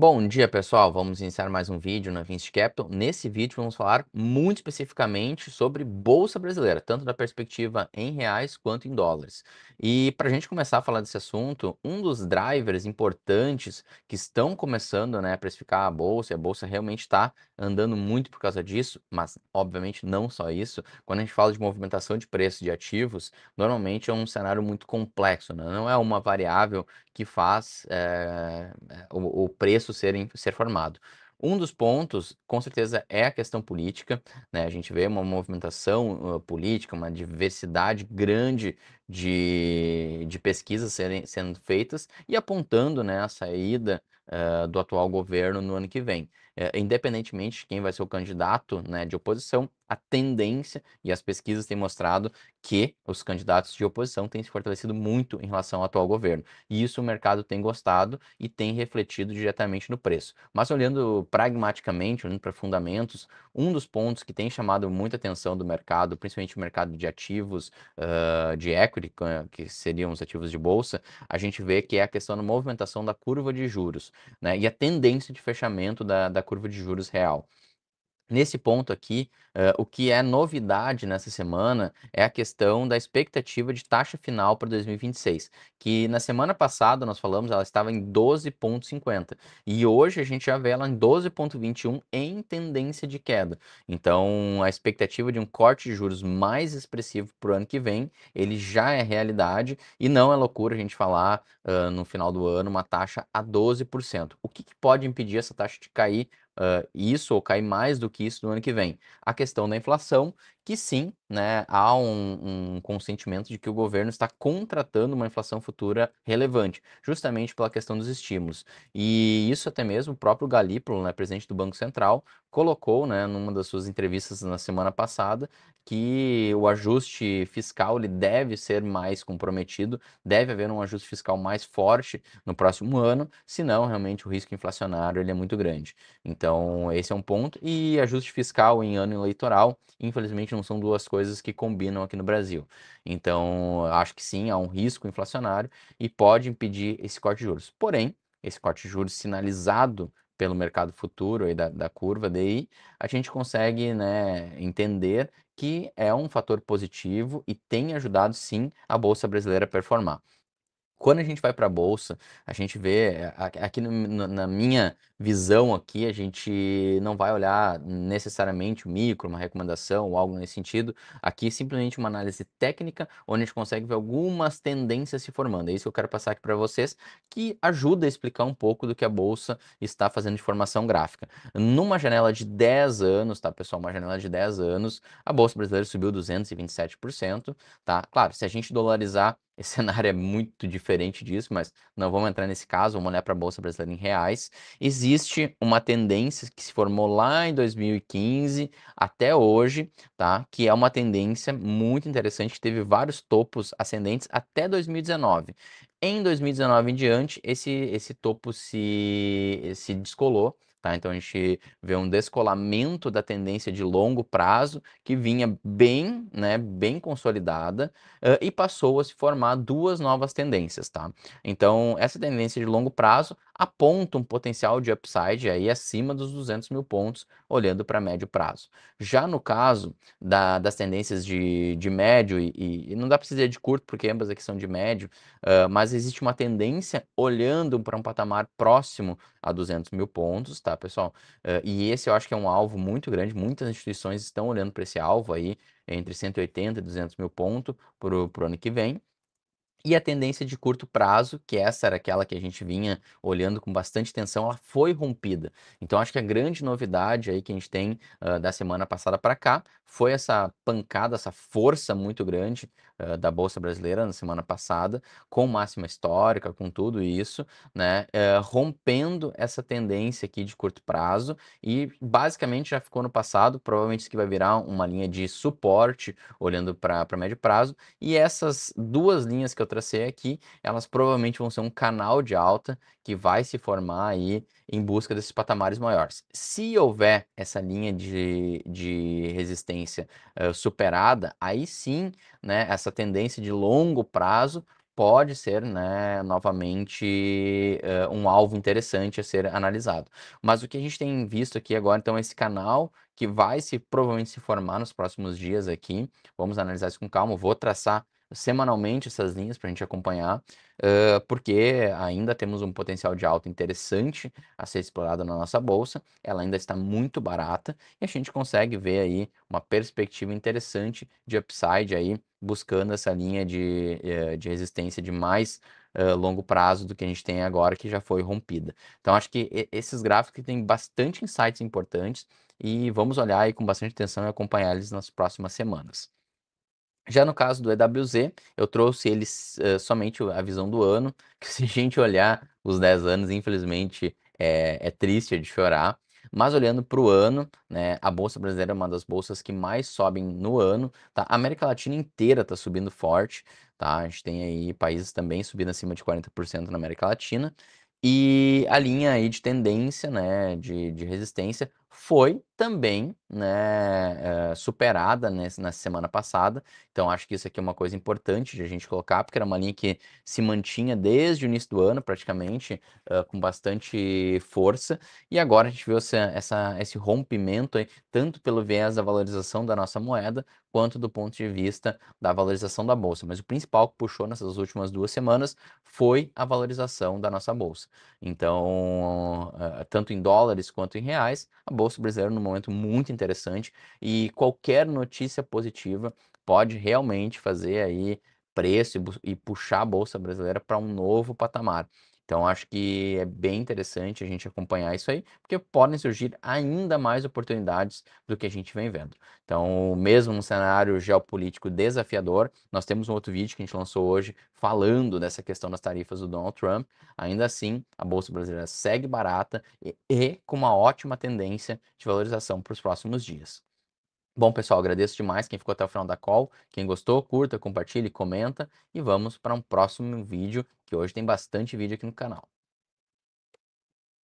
Bom dia, pessoal. Vamos iniciar mais um vídeo na Vinci Capital. Nesse vídeo, vamos falar muito especificamente sobre Bolsa Brasileira, tanto da perspectiva em reais quanto em dólares. E para a gente começar a falar desse assunto, um dos drivers importantes que estão começando, né, a precificar a Bolsa, e a Bolsa realmente está andando muito por causa disso, mas obviamente não só isso. Quando a gente fala de movimentação de preços de ativos, normalmente é um cenário muito complexo, né? Não é uma variável que faz o preço ser formado. Um dos pontos, com certeza, é a questão política, né? A gente vê uma movimentação política, uma diversidade grande de pesquisas sendo feitas e apontando, né, a saída do atual governo no ano que vem. Independentemente de quem vai ser o candidato, né, de oposição, a tendência e as pesquisas têm mostrado que os candidatos de oposição têm se fortalecido muito em relação ao atual governo. E isso o mercado tem gostado e tem refletido diretamente no preço. Mas olhando pragmaticamente, olhando para fundamentos, um dos pontos que tem chamado muita atenção do mercado, principalmente o mercado de ativos, de equity, que seriam os ativos de bolsa, a gente vê que é a questão da movimentação da curva de juros, né, e a tendência de fechamento da curva de juros real. Nesse ponto aqui, o que é novidade nessa semana é a questão da expectativa de taxa final para 2026, que na semana passada nós falamos, ela estava em 12,50 e hoje a gente já vê ela em 12,21 em tendência de queda. Então, a expectativa de um corte de juros mais expressivo para o ano que vem, ele já é realidade e não é loucura a gente falar no final do ano uma taxa a 12%. O que pode impedir essa taxa de cair isso ou cair mais do que isso no ano que vem? A questão da inflação, que sim, né, há um consentimento de que o governo está contratando uma inflação futura relevante, justamente pela questão dos estímulos. E isso até mesmo o próprio Galípolo, né, presidente do Banco Central, colocou, né, numa das suas entrevistas na semana passada, que o ajuste fiscal ele deve ser mais comprometido, deve haver um ajuste fiscal mais forte no próximo ano, senão realmente o risco inflacionário ele é muito grande. Então, esse é um ponto. E ajuste fiscal em ano eleitoral, infelizmente, não são duas coisas que combinam aqui no Brasil. Então, acho que sim, há um risco inflacionário e pode impedir esse corte de juros. Porém, esse corte de juros sinalizado pelo mercado futuro aí da curva DI, a gente consegue, né, entender que é um fator positivo e tem ajudado sim a Bolsa Brasileira a performar. Quando a gente vai para a bolsa, a gente vê, aqui na minha visão aqui, a gente não vai olhar necessariamente o micro, uma recomendação ou algo nesse sentido. Aqui simplesmente uma análise técnica, onde a gente consegue ver algumas tendências se formando. É isso que eu quero passar aqui para vocês, que ajuda a explicar um pouco do que a bolsa está fazendo de formação gráfica. Numa janela de 10 anos, tá, pessoal? Uma janela de 10 anos, a bolsa brasileira subiu 227%, tá? Claro, se a gente dolarizar, esse cenário é muito diferente disso, mas não vamos entrar nesse caso, vamos olhar para a Bolsa Brasileira em reais. Existe uma tendência que se formou lá em 2015 até hoje, tá? Que é uma tendência muito interessante, que teve vários topos ascendentes até 2019. Em 2019 em diante, esse topo se descolou. Tá? Então a gente vê um descolamento da tendência de longo prazo que vinha bem, né, bem consolidada, e passou a se formar duas novas tendências, tá? Então, essa tendência de longo prazo aponta um potencial de upside aí acima dos 200 mil pontos, olhando para médio prazo. Já no caso das tendências de médio, e não dá para dizer de curto, porque ambas aqui são de médio, mas existe uma tendência olhando para um patamar próximo a 200 mil pontos, tá, pessoal? E esse eu acho que é um alvo muito grande, muitas instituições estão olhando para esse alvo aí, entre 180 e 200 mil pontos para o ano que vem. E a tendência de curto prazo, que essa era aquela que a gente vinha olhando com bastante atenção, ela foi rompida. Então, acho que a grande novidade aí que a gente tem da semana passada para cá foi essa pancada, essa força muito grande da Bolsa Brasileira na semana passada, com máxima histórica, com tudo isso, né? Rompendo essa tendência aqui de curto prazo e basicamente já ficou no passado, provavelmente isso que vai virar uma linha de suporte olhando para médio prazo. E essas duas linhas que eu tracei aqui, elas provavelmente vão ser um canal de alta que vai se formar aí em busca desses patamares maiores. Se houver essa linha de resistência superada, aí sim, né, essa tendência de longo prazo pode ser, né, novamente, um alvo interessante a ser analisado. Mas o que a gente tem visto aqui agora, então, esse canal que vai provavelmente se formar nos próximos dias aqui. Vamos analisar isso com calma. Vou traçar semanalmente essas linhas para a gente acompanhar, porque ainda temos um potencial de alta interessante a ser explorado na nossa bolsa. Ela ainda está muito barata e a gente consegue ver aí uma perspectiva interessante de upside aí, buscando essa linha de resistência de mais longo prazo do que a gente tem agora, que já foi rompida. Então, acho que esses gráficos têm bastante insights importantes e vamos olhar aí com bastante atenção e acompanhar eles nas próximas semanas. Já no caso do EWZ, eu trouxe eles, somente a visão do ano, que se a gente olhar os 10 anos, infelizmente, é triste, é de chorar. Mas olhando para o ano, né, a bolsa brasileira é uma das bolsas que mais sobem no ano, tá? A América Latina inteira está subindo forte, tá? A gente tem aí países também subindo acima de 40% na América Latina. E a linha aí de tendência, né, de resistência foi também, né, superada na semana passada. Então, acho que isso aqui é uma coisa importante de a gente colocar, porque era uma linha que se mantinha desde o início do ano, praticamente, com bastante força. E agora a gente viu esse rompimento aí, tanto pelo viés da valorização da nossa moeda, quanto do ponto de vista da valorização da bolsa. Mas o principal que puxou nessas últimas 2 semanas foi a valorização da nossa bolsa. Então, tanto em dólares quanto em reais, a bolsa brasileira num momento muito interessante e qualquer notícia positiva pode realmente fazer aí preço e puxar a bolsa brasileira para um novo patamar. Então, acho que é bem interessante a gente acompanhar isso aí, porque podem surgir ainda mais oportunidades do que a gente vem vendo. Então, mesmo num cenário geopolítico desafiador, nós temos um outro vídeo que a gente lançou hoje falando dessa questão das tarifas do Donald Trump. Ainda assim, a bolsa brasileira segue barata e com uma ótima tendência de valorização para os próximos dias. Bom, pessoal, agradeço demais quem ficou até o final da call. Quem gostou, curta, compartilhe, comenta e vamos para um próximo vídeo, que hoje tem bastante vídeo aqui no canal.